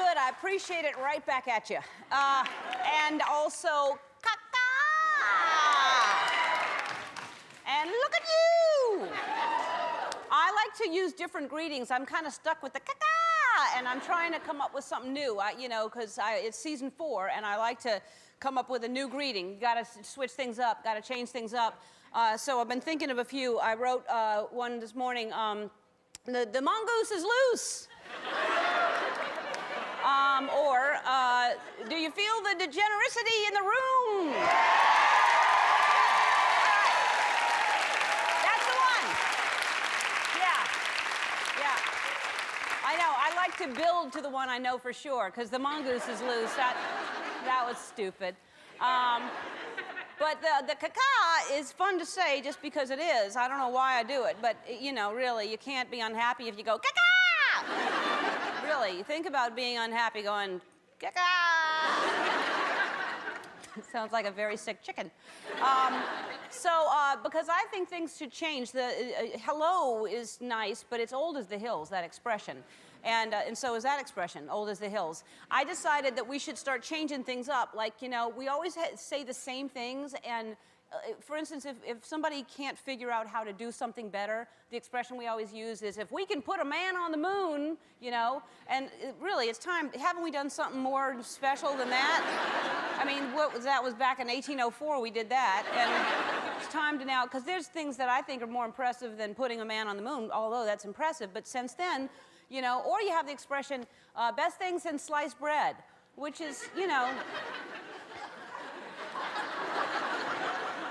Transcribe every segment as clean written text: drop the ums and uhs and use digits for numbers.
good. I appreciate it right back at you. And also, and look at you! I like to use different greetings. I'm kind of stuck with the and I'm trying to come up with something new, because it's season 4, and I like to come up with a new greeting. You gotta switch things up, gotta change things up. So I've been thinking of a few. I wrote one this morning, the mongoose is loose. Or, do you feel the degenericity in the room? That's the one. Yeah. I know, I like to build to the one I know for sure, because the mongoose is loose. That was stupid. But the caca is fun to say just because it is. I don't know why I do it, but, really, you can't be unhappy if you go, caca! Really, think about being unhappy going, caca! Sounds like a very sick chicken. Because I think things should change. The hello is nice, but it's old as the hills, that expression. And so is that expression, old as the hills. I decided that we should start changing things up. Like, we always say the same things, and for instance, if somebody can't figure out how to do something better, the expression we always use is, if we can put a man on the moon, and really, it's time. Haven't we done something more special than that? I mean, that was back in 1804 we did that, and it's time to now, because there's things that I think are more impressive than putting a man on the moon, although that's impressive, but since then, or you have the expression, best thing since sliced bread, which is,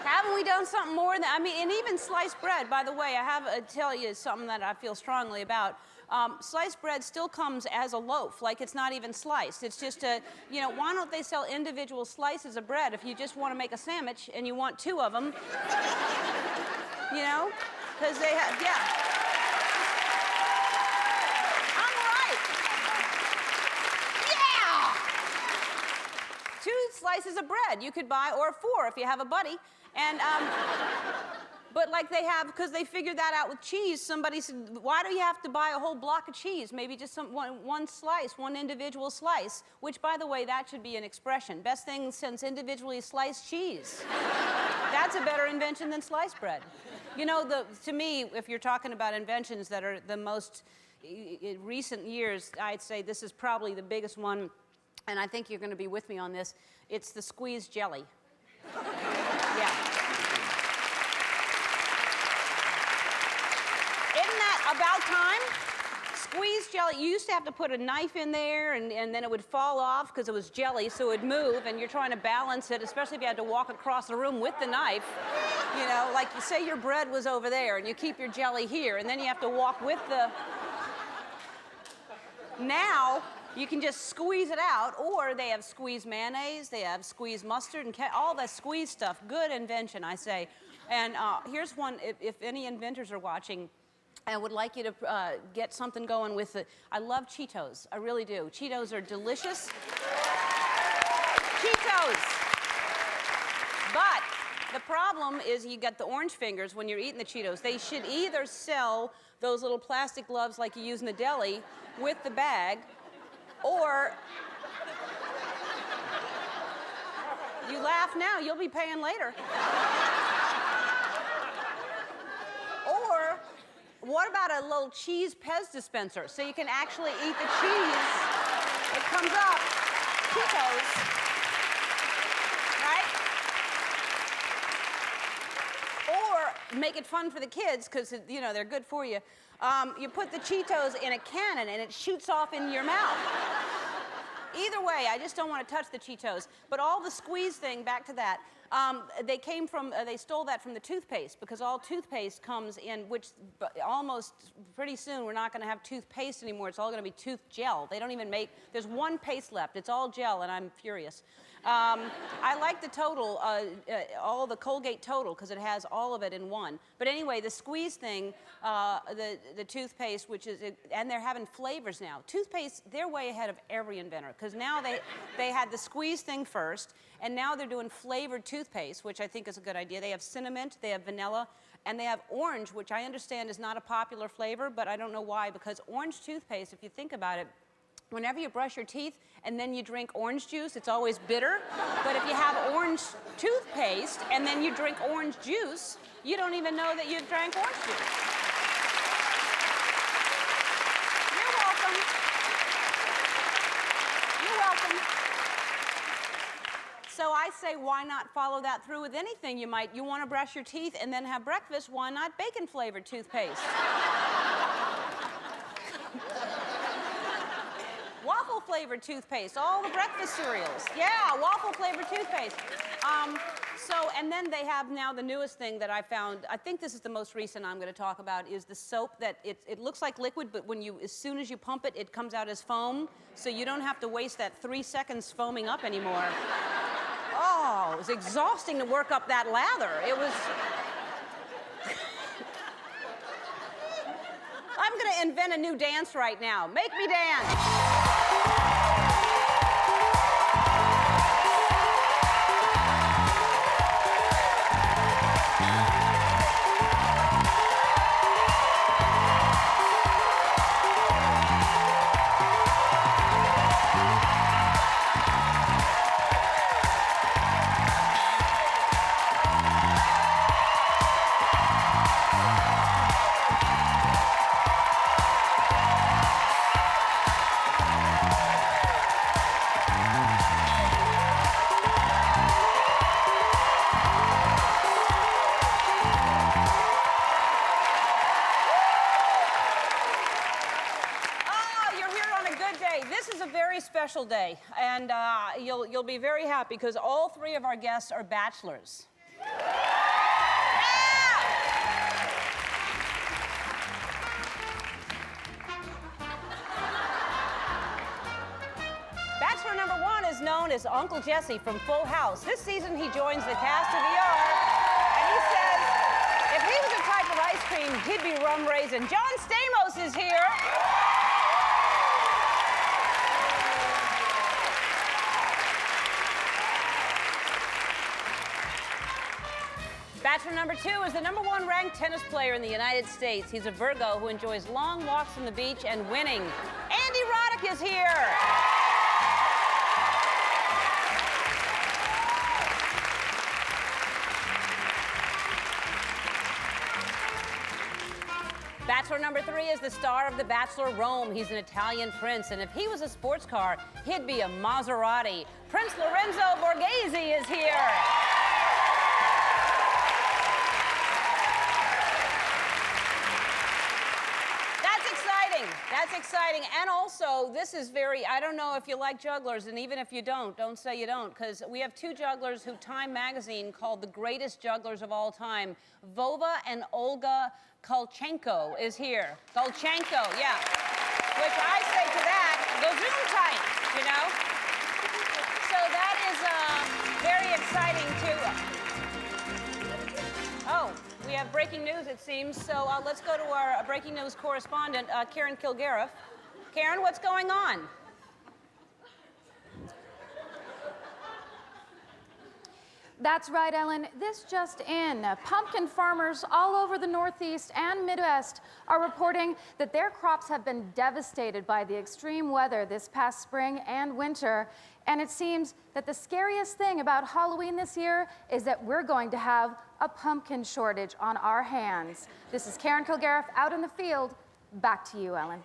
haven't we done something more than, and even sliced bread, by the way, I have to tell you something that I feel strongly about. Sliced bread still comes as a loaf, like it's not even sliced. It's just why don't they sell individual slices of bread if you just want to make a sandwich and you want 2 of them? Because they have, yeah. Slices of bread you could buy, or 4 if you have a buddy. And but like they have, because they figured that out with cheese. Somebody said, why do you have to buy a whole block of cheese? Maybe just one slice, one individual slice, which, by the way, that should be an expression. Best thing since individually sliced cheese. That's a better invention than sliced bread. To me, if you're talking about inventions that are the most in recent years, I'd say this is probably the biggest one. And I think you're going to be with me on this. It's the squeezed jelly. Yeah. Isn't that about time? Squeezed jelly. You used to have to put a knife in there, and then it would fall off because it was jelly, so it would move, and you're trying to balance it, especially if you had to walk across the room with the knife. Like you say your bread was over there, and you keep your jelly here, and then you have to walk with the... Now... you can just squeeze it out, or they have squeezed mayonnaise, they have squeezed mustard, and all that squeeze stuff. Good invention, I say. And here's one, if any inventors are watching, I would like you to get something going with it. I love Cheetos, I really do. Cheetos are delicious. Cheetos! But the problem is you get the orange fingers when you're eating the Cheetos. They should either sell those little plastic gloves like you use in the deli with the bag, or, you laugh now, you'll be paying later. Or, what about a little cheese Pez dispenser, so you can actually eat the cheese? It comes up, Cheetos, right? Or, make it fun for the kids, because, they're good for you. You put the Cheetos in a cannon and it shoots off in your mouth. Either way, I just don't want to touch the Cheetos. But all the squeeze thing, back to that, they stole that from the toothpaste, because all toothpaste comes in, which almost pretty soon we're not going to have toothpaste anymore. It's all going to be tooth gel. They don't even make, there's one paste left. It's all gel, and I'm furious. I like the Total, all the Colgate Total, because it has all of it in one. But anyway, the squeeze thing, the toothpaste, which is, and they're having flavors now. Toothpaste, they're way ahead of every inventor, because now they had the squeeze thing first, and now they're doing flavored toothpaste, which I think is a good idea. They have cinnamon, they have vanilla, and they have orange, which I understand is not a popular flavor, but I don't know why, because orange toothpaste, if you think about it, whenever you brush your teeth and then you drink orange juice, it's always bitter. But if you have orange toothpaste and then you drink orange juice, you don't even know that you drank orange juice. You're welcome. You're welcome. So I say, why not follow that through with anything? You want to brush your teeth and then have breakfast, why not bacon-flavored toothpaste? Waffle-flavored toothpaste, all the breakfast cereals. Yeah, waffle-flavored toothpaste. And then they have now the newest thing that I found, I think this is the most recent I'm going to talk about, is the soap that it looks like liquid, but as soon as you pump it, it comes out as foam, so you don't have to waste that 3 seconds foaming up anymore. Oh, it was exhausting to work up that lather. It was... I'm going to invent a new dance right now. Make me dance. Special day, and you'll be very happy because all 3 of our guests are bachelors. Yeah! Bachelor number 1 is known as Uncle Jesse from Full House. This season he joins the cast of ER, and he says if he was a type of ice cream, he'd be rum raisin. John Stamos is here. Bachelor number 2 is the number 1 ranked tennis player in the United States. He's a Virgo who enjoys long walks on the beach and winning. Andy Roddick is here. Bachelor number 3 is the star of The Bachelor, Rome. He's an Italian prince, and if he was a sports car, he'd be a Maserati. Prince Lorenzo is here. That's exciting. And also, this is I don't know if you like jugglers, and even if you don't say you don't, because we have 2 jugglers who Time magazine called the greatest jugglers of all time. Vova and Olga Kulchenko is here. Kulchenko, yeah. Which I say to that, go zoom tight, you know? So that is very exciting, too. Oh. We have breaking news, it seems, so let's go to our breaking news correspondent, Karen Kilgariff. Karen, what's going on? That's right, Ellen. This just in. Pumpkin farmers all over the Northeast and Midwest are reporting that their crops have been devastated by the extreme weather this past spring and winter. And it seems that the scariest thing about Halloween this year is that we're going to have a pumpkin shortage on our hands. This is Karen Kilgariff out in the field. Back to you, Ellen.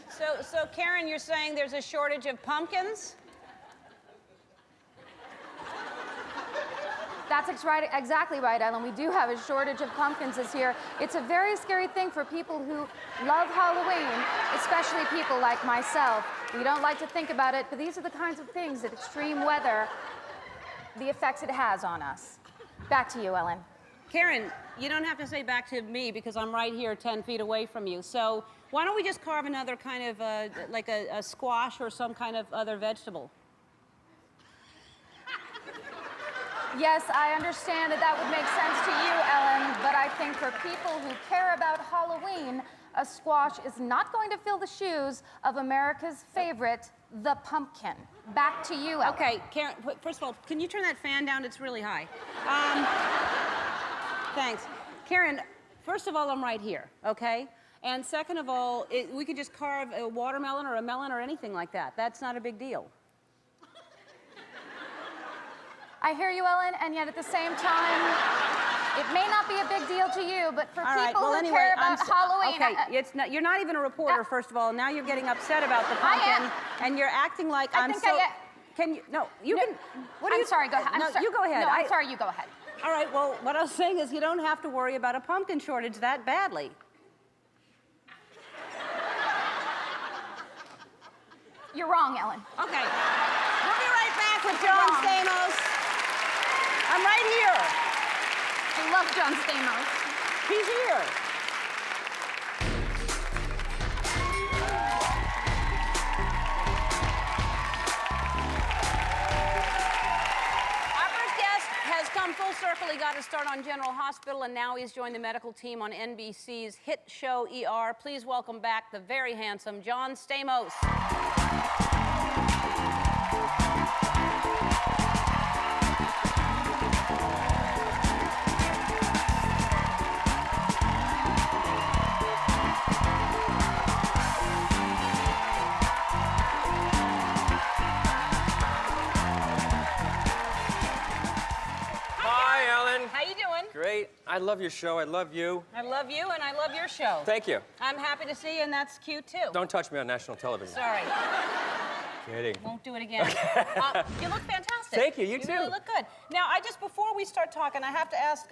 So Karen, you're saying there's a shortage of pumpkins? That's exactly right, Ellen. We do have a shortage of pumpkins this year. It's a very scary thing for people who love Halloween, especially people like myself. We don't like to think about it, but these are the kinds of things that extreme weather, the effects it has on us. Back to you, Ellen. Karen, you don't have to say back to me because I'm right here 10 feet away from you. So why don't we just carve another kind of, like a squash or some kind of other vegetable? Yes, I understand that would make sense to you, Ellen, but I think for people who care about Halloween, a squash is not going to fill the shoes of America's favorite, the pumpkin. Back to you, Ellen. Okay, Karen, first of all, can you turn that fan down? It's really high. Thanks. Karen, first of all, I'm right here, okay? And second of all, we could just carve a watermelon or a melon or anything like that. That's not a big deal. I hear you, Ellen, and yet at the same time, it may not be a big deal to you, but for people who care about Halloween... Okay, you're not even a reporter, first of all. Now you're getting upset about the pumpkin, and you're acting like Can you? No, you can. I'm sorry, go ahead. You go ahead. No, I'm sorry, you go ahead. All right, well, what I was saying is you don't have to worry about a pumpkin shortage that badly. You're wrong, Ellen. Okay. We'll be right back with John Stamos. I'm right here. I love John Stamos. He's here. Our first guest has come full circle. He got his start on General Hospital, and now he's joined the medical team on NBC's hit show ER. Please welcome back the very handsome John Stamos. Great. I love your show. I love you. I love you, and I love your show. Thank you. I'm happy to see you, and that's cute, too. Don't touch me on national television. Sorry. Kidding. Won't do it again. You look fantastic. Thank you. You too. You really look good. Now, before we start talking, I have to ask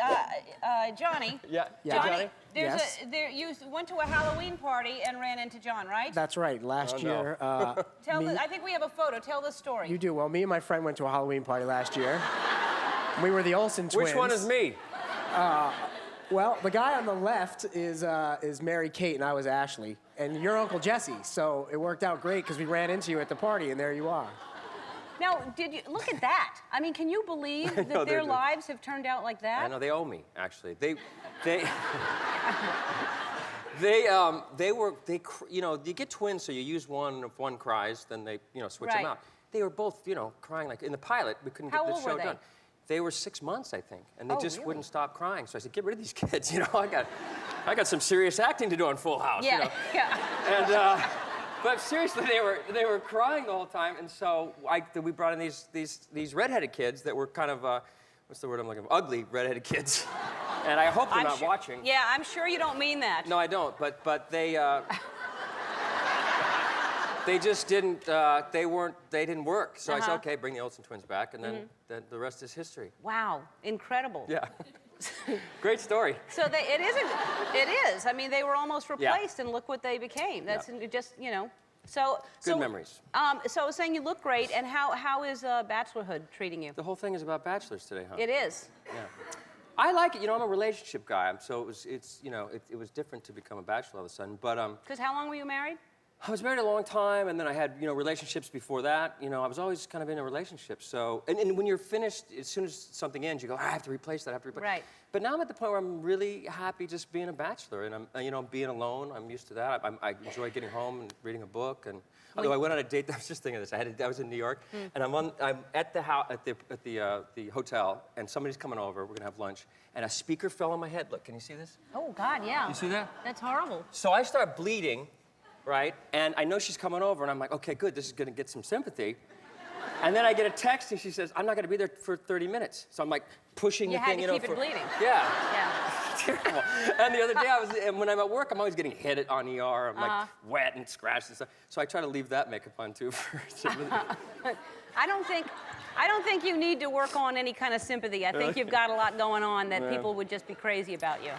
Johnny. Yeah. Johnny, Yes. You went to a Halloween party and ran into John, right? That's right. Last year, I think we have a photo. Tell the story. You do. Well, me and my friend went to a Halloween party last year. We were the Olsen twins. Which one is me? Well, the guy on the left is Mary Kate, and I was Ashley. And you're Uncle Jesse, so it worked out great because we ran into you at the party, and there you are. Now, look at that? I mean, can you believe that their lives have turned out like that? I know, they owe me, actually. You get twins, so you use one. If one cries, then they, switch them out. They were both, crying like, in the pilot, we couldn't get the show done. They were 6 months, I think, and they just wouldn't stop crying. So I said, get rid of these kids. I got some serious acting to do on Full House. Yeah, yeah. And but seriously, they were crying the whole time, and so we brought in these redheaded kids that were kind of what's the word I'm looking for? Ugly redheaded kids. And I hope they're not watching. Yeah, I'm sure you don't mean that. No, I don't. But they. They just didn't. They didn't work. So I said, okay, bring the Olsen twins back, and then the rest is history. Wow, incredible. Yeah. Great story. So it is. I mean, they were almost replaced, and look what they became. That's just, So good memories. So I was saying you look great, and how is Bachelorhood treating you? The whole thing is about bachelors today, huh? It is. Yeah. I like it. I'm a relationship guy, so it was different to become a bachelor all of a sudden. But because how long were you married? I was married a long time, and then I had, relationships before that. I was always kind of in a relationship. So, and when you're finished, as soon as something ends, you go, I have to replace that. I have to replace. Right. But now I'm at the point where I'm really happy just being a bachelor, and I'm, being alone. I'm used to that. I enjoy getting home and reading a book. And although I went on a date, I was just thinking of this. I was in New York, and I'm at the house at the hotel, and somebody's coming over. We're gonna have lunch, and a speaker fell on my head. Look, can you see this? Oh God, yeah. You see that? That's horrible. So I start bleeding. Right? And I know she's coming over, and I'm like, okay, good, this is gonna get some sympathy. And then I get a text, and she says, I'm not gonna be there for 30 minutes. So I'm like pushing the thing, You had to keep it bleeding. Yeah. Yeah. Terrible. And the other day, when I'm at work, I'm always getting hit on ER. I'm like wet and scratched and stuff. So I try to leave that makeup on too for sympathy. I don't think you need to work on any kind of sympathy. I think you've got a lot going on that people would just be crazy about you.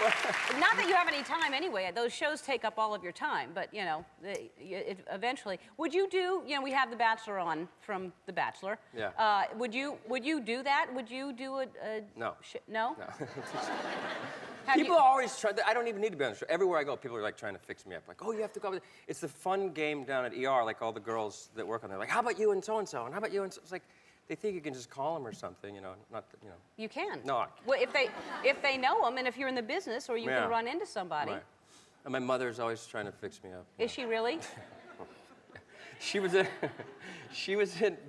But not that you have any time anyway. Those shows take up all of your time. But eventually, would you do? We have The Bachelor on from The Bachelor. Yeah. Would you do that? Would you do a no. No. No. People always try. I don't even need to be on the show. Everywhere I go, people are like trying to fix me up. Like, oh, you have to go. It's the fun game down at ER. Like all the girls that work on there. Like, how about you and so and so? And how about you and so? It's like. They think you can just call them or something, You can. No. Well, if they know them, and if you're in the business, or you can run into somebody. Right. And my mother's always trying to fix me up. Is she really? She was in.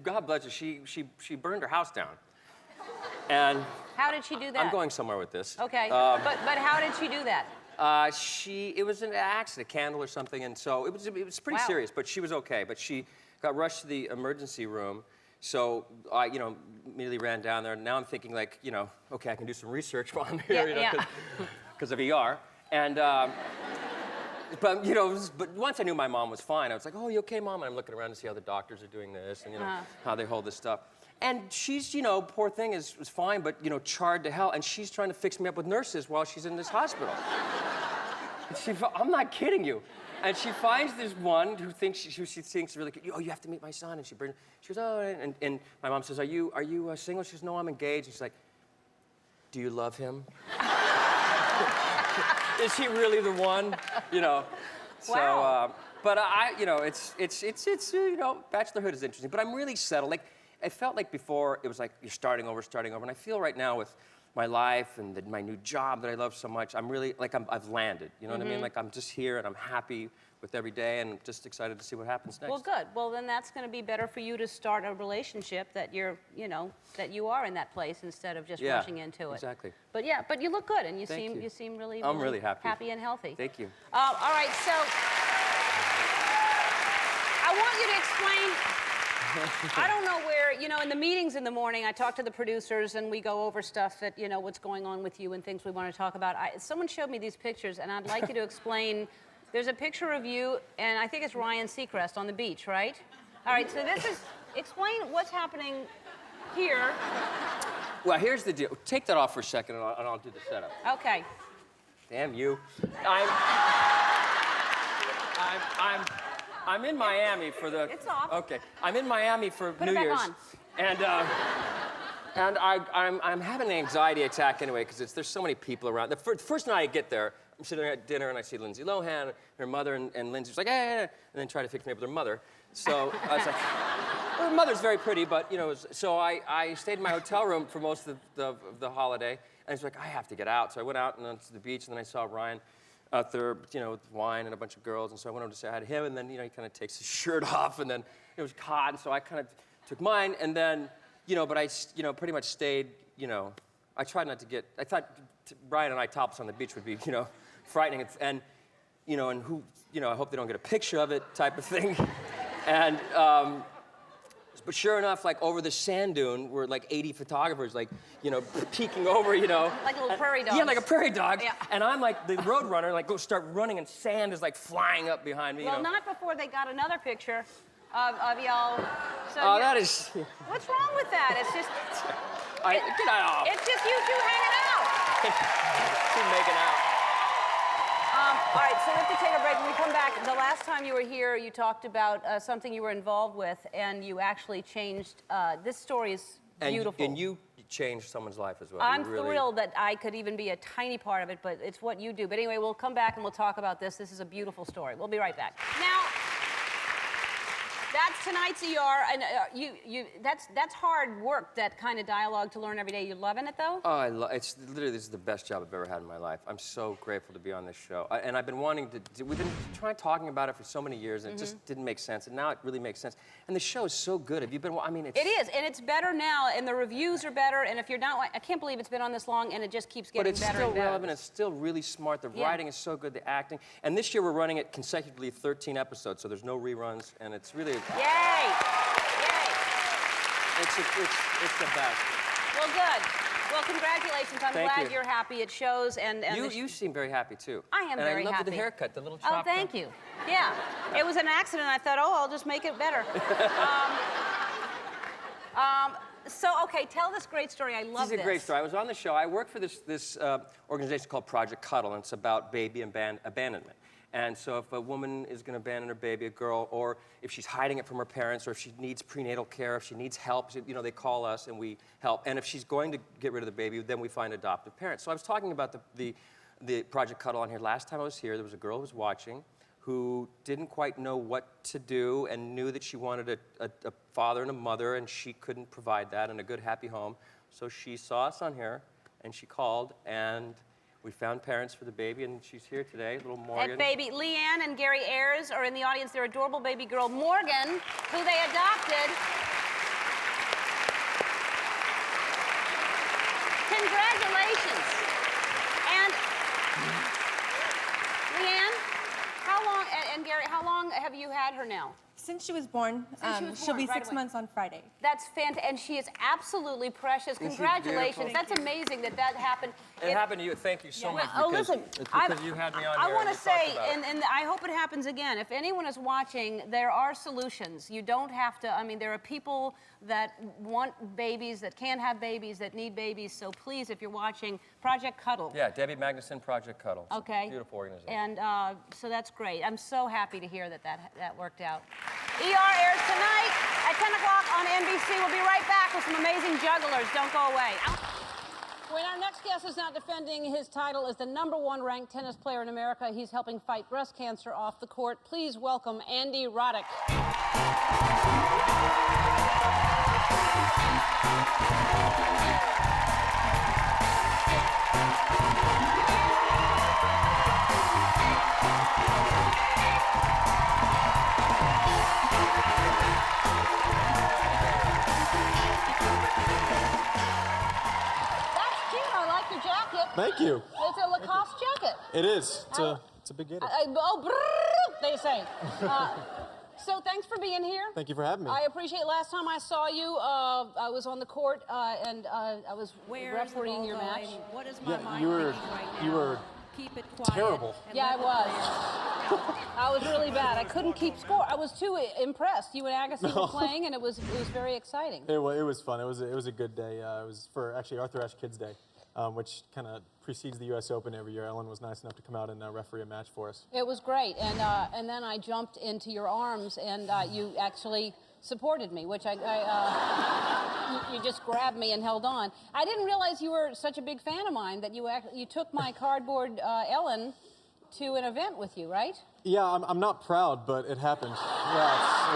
God bless her. She burned her house down. And How did she do that? I'm going somewhere with this. Okay, but how did she do that? It was an accident, a candle or something, and so it was pretty Wow. serious, but she was okay. But she got rushed to the emergency room, so I, immediately ran down there. And now I'm thinking like, okay, I can do some research while I'm here, Yeah. because of ER. And, but once I knew my mom was fine, I was like, oh, you okay, Mom? And I'm looking around to see how the doctors are doing this and, how they hold this stuff. And she's, poor thing is fine, but, charred to hell. And she's trying to fix me up with nurses while she's in this hospital. And I'm not kidding you. And she finds this one who thinks she thinks really good. Oh, you have to meet my son. And she goes, oh, and my mom says, are you single? She says, no, I'm engaged. And she's like, do you love him? Is he really the one? So, Wow. but it's Bachelorhood is interesting. But I'm really settled. Like, I felt like before it was like you're starting over, and I feel right now with my life and my new job that I love so much, I'm really like I've landed. You know what I mean? Like I'm just here and I'm happy with every day and just excited to see what happens next. Well, good. Well, then that's going to be better for you to start a relationship that that you are in that place instead of just rushing into it. Exactly. But yeah, but you look good and you Thank you. seem really, I'm really happy. happy and healthy. Thank you. All right, so I want you to explain. I don't know where, in the meetings in the morning, I talk to the producers and we go over stuff that, what's going on with you and things we want to talk about. Someone showed me these pictures and I'd like you to explain. There's a picture of you, and I think it's Ryan Seacrest on the beach, right? All right, so explain what's happening here. Well, here's the deal. Take that off for a second and I'll do the setup. Okay. Damn you. I'm in Miami for the... It's off. Okay. I'm in Miami for Put New it back Year's. on. And I'm having an anxiety attack anyway because there's so many people around. The first night I get there, I'm sitting at dinner and I see Lindsay Lohan, her mother, and Lindsay's like, hey, and then try to fix me up with her mother. So I was like, well, her mother's very pretty, but so I stayed in my hotel room for most of the holiday, and I was like, I have to get out. So I went out and onto the beach, and then I saw Ryan out there, with wine and a bunch of girls, and so I went over to say hi to him, and then, he kind of takes his shirt off, and then it was hot, and so I kind of took mine, and then, but I, pretty much stayed, I tried not to get, I thought Brian and I topless on the beach would be, frightening, and who, I hope they don't get a picture of it type of thing, and, but sure enough, like over the sand dune were like 80 photographers, like, peeking over, Like little prairie dogs. Yeah, like a prairie dog. Yeah. And I'm like the road runner, like go start running, and sand is like flying up behind me. Well, not before they got another picture of y'all. So Oh, that is. What's wrong with that? It's just. Get off. It's just you two hanging out. Keep making out. All right, so we have to take a break. When we come back, the last time you were here, you talked about something you were involved with, and you actually changed. This story is beautiful. And you changed someone's life as well. I'm thrilled that I could even be a tiny part of it, but it's what you do. But anyway, we'll come back and we'll talk about this. This is a beautiful story. We'll be right back. Now, that's tonight's ER, and that's hard work, that kind of dialogue to learn every day. You loving it, though? Oh, it's literally, this is the best job I've ever had in my life. I'm so grateful to be on this show. And I've been wanting to, we've been talking about it for so many years, and it just didn't make sense, and now it really makes sense. And the show is so good. Have you been, it's... It is, and it's better now, and the reviews are better, and if you're not, I can't believe it's been on this long, and it just keeps getting better and better. But it's still relevant, it's still really smart, the writing is so good, the acting. And this year we're running it consecutively 13 episodes, so there's no reruns, and it's really... Yay! Yay! It's the best. Well, good. Well, congratulations. I'm Thank glad you. you're happy. It shows, and You seem very happy, too. I am and very I love happy. the haircut, the little Oh, chop. thank you. Yeah. It was an accident. I thought, I'll just make it better. So, okay, tell this great story. I love this. This is a great story. I was on the show. I work for this organization called Project Cuddle, and it's about baby abandonment. And so if a woman is going to abandon her baby, a girl, or if she's hiding it from her parents, or if she needs prenatal care, if she needs help, they call us and we help. And if she's going to get rid of the baby, then we find adoptive parents. So I was talking about the Project Cuddle on here. Last time I was here, there was a girl who was watching who didn't quite know what to do and knew that she wanted a father and a mother, and she couldn't provide that in a good, happy home. So she saw us on here, and she called, and we found parents for the baby, and she's here today, little Morgan. That baby, Leanne and Gary Ayers are in the audience. Their adorable baby girl, Morgan, who they adopted. Congratulations. And Leanne, how long, and Gary, how long have you had her now? Since she was born, Since she was she'll born, be right 6 away. months on Friday. That's fantastic, and she is absolutely precious. she's Congratulations. beautiful. That's amazing that happened. It happened to you. Thank you so much. Oh, because listen, it's because you had me on I here want and to we talked say, about it. and I hope it happens again. If anyone is watching, there are solutions. You don't have to. I mean, there are people that want babies, that can't have babies, that need babies. So please, if you're watching, Project Cuddle. Yeah, Debbie Magnuson, Project Cuddle. It's Okay. a beautiful organization. And so that's great. I'm so happy to hear that worked out. ER airs tonight at 10 o'clock on NBC. We'll be right back with some amazing jugglers. Don't go away. When our next guest is not defending his title as the #1 ranked tennis player in America, he's helping fight breast cancer off the court. Please welcome Andy Roddick. That's cute. I like your jacket. Thank you. It's a Lacoste jacket. It is. It's a big gator. They say. So thanks for being here. Thank you for having me. I appreciate. Last time I saw you, I was on the court and I was refereeing your match. What is my Yeah, mind you were- thinking right you now? were Keep it quiet. terrible. and Yeah, I let the was. players- I was really bad. I couldn't keep score. I was too impressed. You and Agassi were playing, and it was very exciting. It was fun. It was a good day. It was for actually Arthur Ashe Kids Day, which kind of precedes the U.S. Open every year. Ellen was nice enough to come out and referee a match for us. It was great, and then I jumped into your arms, and you actually supported me, which you just grabbed me and held on. I didn't realize you were such a big fan of mine that you took my cardboard Ellen to an event with you, right? Yeah, I'm not proud, but it happened. Yeah,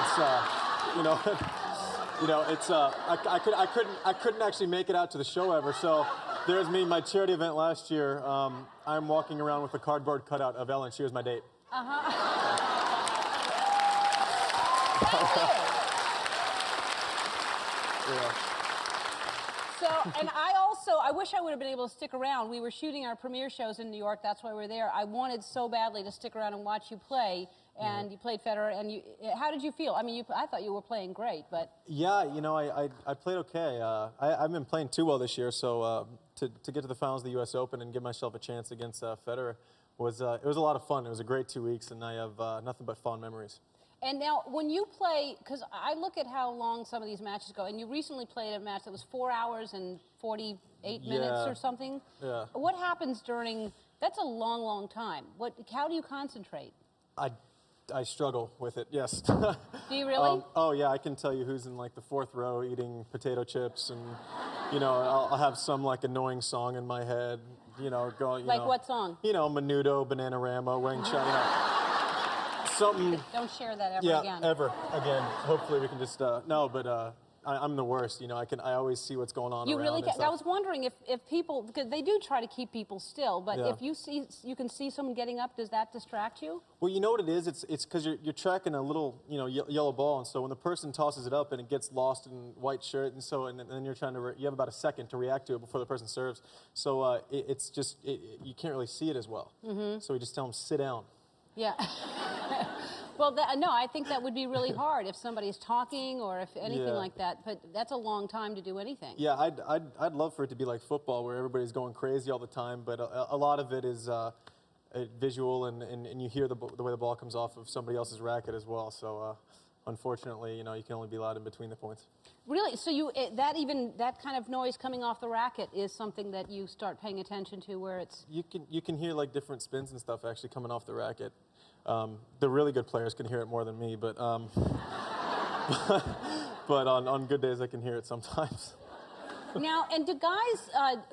it's I couldn't actually make it out to the show ever. So there's me, my charity event last year. I'm walking around with a cardboard cutout of Ellen. She was my date. Yeah. So, and I wish I would have been able to stick around. We were shooting our premiere shows in New York. That's why we were there. I wanted so badly to stick around and watch you play. And you played Federer. And how did you feel? I mean, I thought you were playing great, but. Yeah, I played okay. I've been playing too well this year, so to get to the finals of the U.S. Open and give myself a chance against Federer it was a lot of fun. It was a great 2 weeks, and I have nothing but fond memories. And now, when you play, because I look at how long some of these matches go, and you recently played a match that was 4 hours and 48 minutes or something. Yeah. What happens during? That's a long, long time. How do you concentrate? I struggle with it, yes. Do you really? Oh yeah, I can tell you who's in like the 4th row eating potato chips, and I'll have some like annoying song in my head, going. Like what song? Menudo, Bananarama, Wang China. Something. Don't share that ever Yeah, again. ever again. Hopefully we can just no, but I'm the worst. I always see what's going on. You around really and can. I stuff. was wondering if people, because they do try to keep people still, but Yeah. if you can see someone getting up, does that distract you? Well, you know what it is? It's because you're tracking a little, yellow ball, and so when the person tosses it up and it gets lost in white shirt, and then you're trying to, you have about a second to react to it before the person serves. So it's just, you can't really see it as well. Mm-hmm. So we just tell them, sit down. Yeah. Well, no, I think that would be really hard if somebody's talking or if anything Yeah. like that. But that's a long time to do anything. Yeah, I'd love for it to be like football, where everybody's going crazy all the time, but a lot of it is visual, and you hear the way the ball comes off of somebody else's racket as well. So unfortunately, you can only be loud in between the points. Really? So that kind of noise coming off the racket is something that you start paying attention to, where it's. You can hear like different spins and stuff actually coming off the racket. The really good players can hear it more than me, but but on good days I can hear it sometimes. Now, and do guys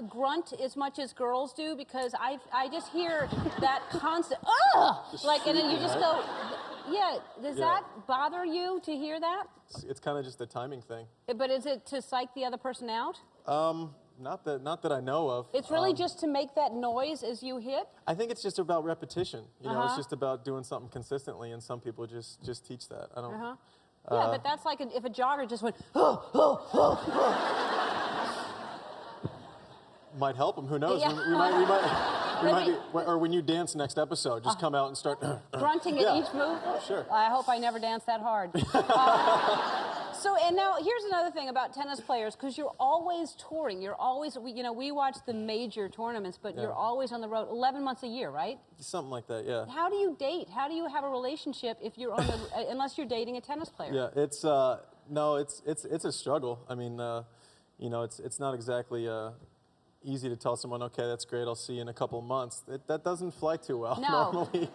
grunt as much as girls do? Because I just hear that constant, ugh! Like, and then you just go, yeah, does Yeah. that bother you to hear that? It's kind of just a timing thing. But is it to psych the other person out? Not that I know of. It's really just to make that noise as you hit? I think it's just about repetition. Uh-huh. It's just about doing something consistently, and some people just teach that. I don't. Uh-huh. Yeah, but that's like if a jogger just went, oh, oh, oh, oh. might help him. Who knows? Yeah. We might be, or when you dance next episode, just come out and start grunting at each move? Sure. I hope I never dance that hard. So, and now here's another thing about tennis players, because you're always touring. You're always, we watch the major tournaments, but you're always on the road 11 months a year, right? Something like that, yeah. How do you date? How do you have a relationship if you're on the, unless you're dating a tennis player? Yeah, it's no, it's a struggle. I mean, it's not exactly easy to tell someone, okay, that's great, I'll see you in a couple of months. That doesn't fly too well normally.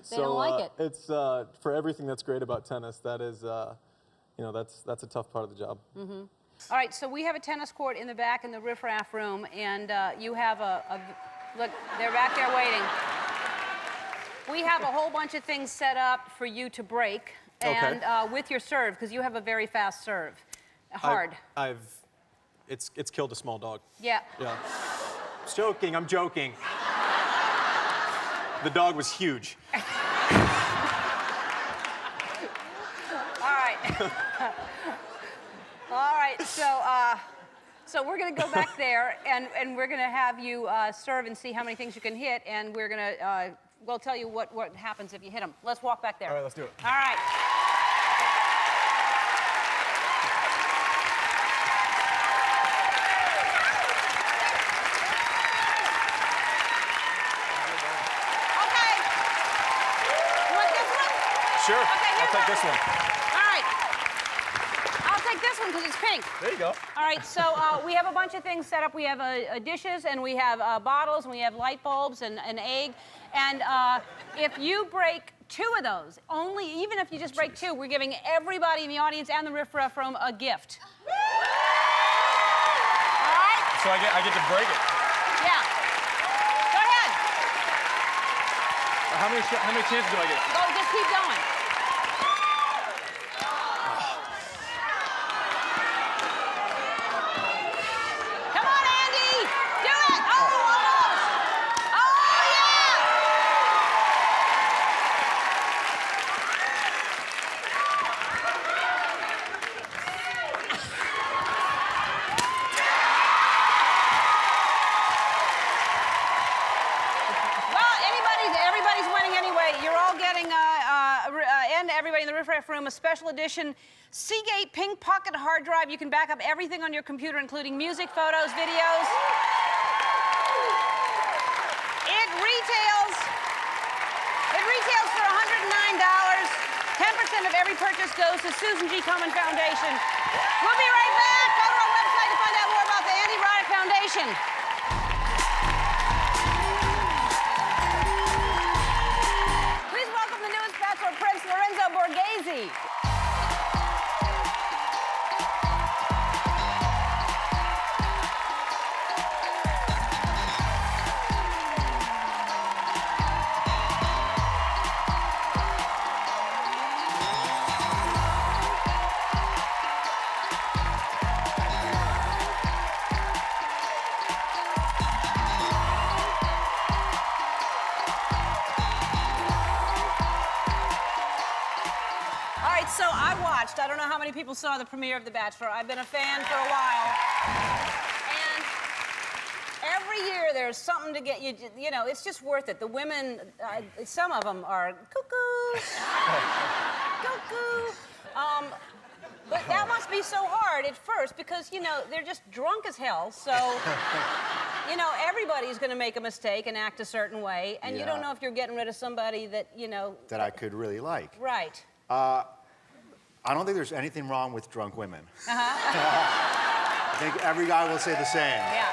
They don't like it. It's for everything that's great about tennis. That is, that's a tough part of the job. Mm-hmm. All right, so we have a tennis court in the back in the riffraff room, and you have look, they're back there waiting. We have a whole bunch of things set up for you to break, and with your serve, because you have a very fast serve. Hard. It's killed a small dog. Yeah. Yeah. Joking, I'm joking. The dog was huge. All right. All right, so we're going to go back there, and we're going to have you serve and see how many things you can hit, and we're going to, we'll tell you what happens if you hit them. Let's walk back there. All right, let's do it. All right. Okay. You want this one? Sure, Okay, I'll take this one. All right. I'll take this one because it's pink. There you go. All right, so we have a bunch of things set up. We have dishes, and we have bottles, and we have light bulbs, and an egg. And if you break 2 of those, even if you just break 2, we're giving everybody in the audience and the Riff Raff room a gift. All right? So I get to break it. Yeah. Go ahead. How many chances do I get? Go, just keep going. Come on, Andy! Do it! Oh, almost! Oh, yeah! Well, everybody's winning anyway. You're all getting, and everybody in the Riff Raff room, a special edition Seagate Pink Pocket hard drive. You can back up everything on your computer, including music, photos, videos. It retails for $109. 10% of every purchase goes to Susan G. Komen Foundation. We'll be right back. Go to our website to find out more about the Andy Roddick Foundation. Please welcome the newest bachelor, Prince Lorenzo Borghese. So I watched, I don't know how many people saw the premiere of The Bachelor. I've been a fan for a while. And every year there's something to get you, it's just worth it. The women, some of them are cuckoo, cuckoo. But that must be so hard at first because, they're just drunk as hell. So, everybody's going to make a mistake and act a certain way. And you don't know if you're getting rid of somebody that, that I could really like. Right. I don't think there's anything wrong with drunk women. I think every guy will say the same. Yeah.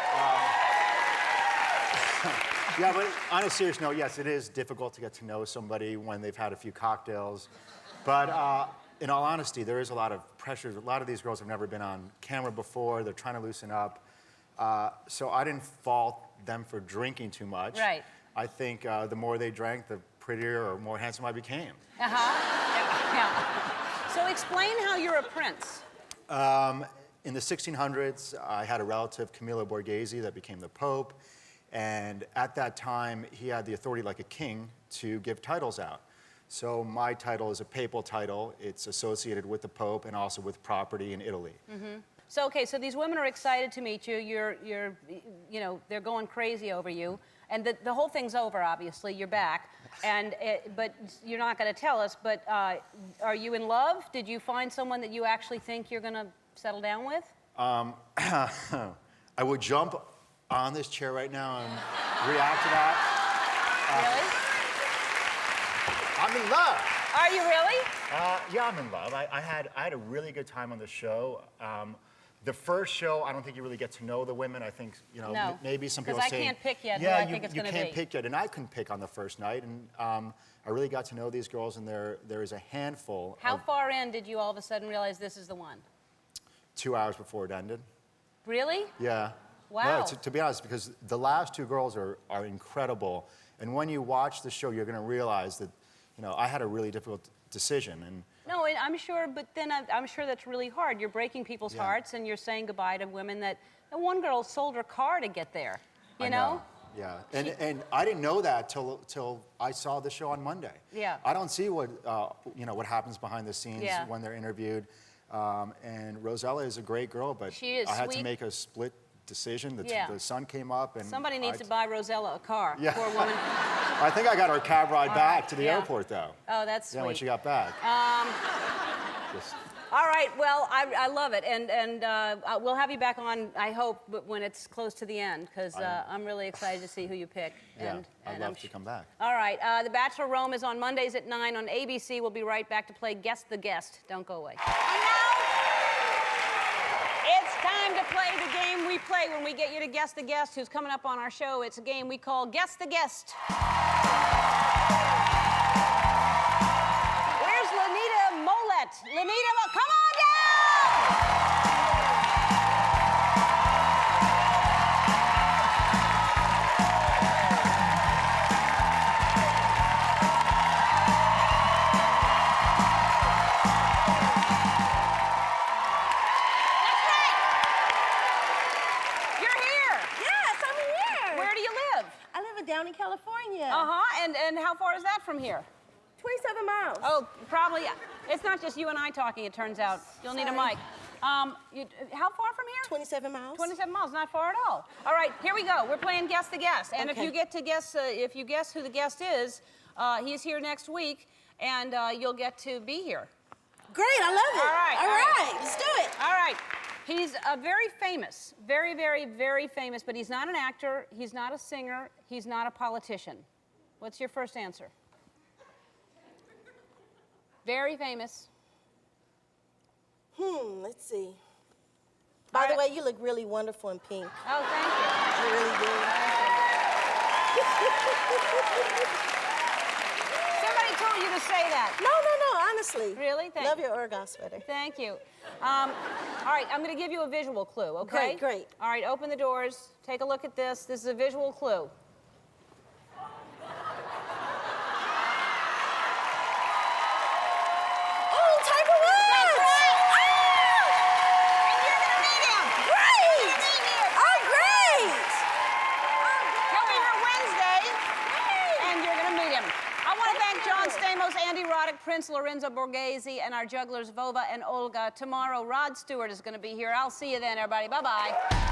Yeah, but on a serious note, yes, it is difficult to get to know somebody when they've had a few cocktails. But in all honesty, there is a lot of pressure. A lot of these girls have never been on camera before. They're trying to loosen up. So I didn't fault them for drinking too much. Right. I think the more they drank, the prettier or more handsome I became. Yeah. So explain how you're a prince. In the 1600s, I had a relative, Camillo Borghese, that became the Pope. And at that time, he had the authority, like a king, to give titles out. So my title is a papal title. It's associated with the Pope and also with property in Italy. So, okay, so these women are excited to meet you. You're, you know, they're going crazy over you. And the whole thing's over, obviously. You're back. And but you're not going to tell us, but are you in love? Did you find someone that you actually think you're going to settle down with? I would jump on this chair right now and react to that. Really? I'm in love. Are you really? Yeah, I'm in love. I had a really good time on the show. The first show, I don't think you really get to know the women. I think, you know, No, maybe some people say... because I can't pick yet who yeah, I think it's going to be. you can't pick yet, and I couldn't pick on the first night. And I really got to know these girls, and there is a handful. How far in did you all of a sudden realize this is the one? 2 hours before it ended. Really? Yeah. Wow. No, to be honest, because the last two girls are incredible. And when you watch the show, you're going to realize that, you know, I had a really difficult decision. And no, and I'm sure, but then I'm sure that's really hard. You're breaking people's hearts, and you're saying goodbye to women that one girl sold her car to get there. You know? Yeah, and I didn't know that till I saw the show on Monday. Yeah. I don't see what you know, what happens behind the scenes when they're interviewed. And Rosella is a great girl, but she is I had sweet. to make a split decision. The sun came up, and somebody needs to buy Rosella a car. Yeah. Poor woman. I think I got her cab ride back to the airport, though. Oh, that's sweet. Yeah, when she got back. Just... All right, well, I love it, and we'll have you back on, I hope, but when it's close to the end, because I'm really excited to see who you pick. Yeah, and I'd love to come back. All right, The Bachelor Rome is on Mondays at 9 on ABC. We'll be right back to play Guess the Guest. Don't go away. And now, it's time to play the game we play when we get you to guess the guest who's coming up on our show. It's a game we call Guess the Guest. Lanita, well, come on down! That's right! You're here! Yes, I'm here. Where do you live? I live in Downey, California. Uh-huh, and how far is that from here? 27 miles. Oh, probably. It's not just you and I talking, it turns out. You'll need a mic. How far from here? 27 miles. 27 miles, not far at all. All right, here we go. We're playing Guess the Guest. And if you get to guess, if you guess who the guest is, he's here next week, and you'll get to be here. Great, I love it. All right. All right, let's do it. All right. He's very famous, very, very, very famous, but he's not an actor, he's not a singer, he's not a politician. What's your first answer? Very famous. Let's see. By the way, you look really wonderful in pink. Oh, thank you. You really do. Somebody told you to say that. No, honestly. Really? Thank Love you. your Argyle sweater. Thank you. All right, I'm going to give you a visual clue, okay? Great. All right, open the doors. Take a look at this. This is a visual clue. John Stamos, Andy Roddick, Prince Lorenzo Borghese, and our jugglers Vova and Olga. Tomorrow, Rod Stewart is going to be here. I'll see you then, everybody. Bye-bye.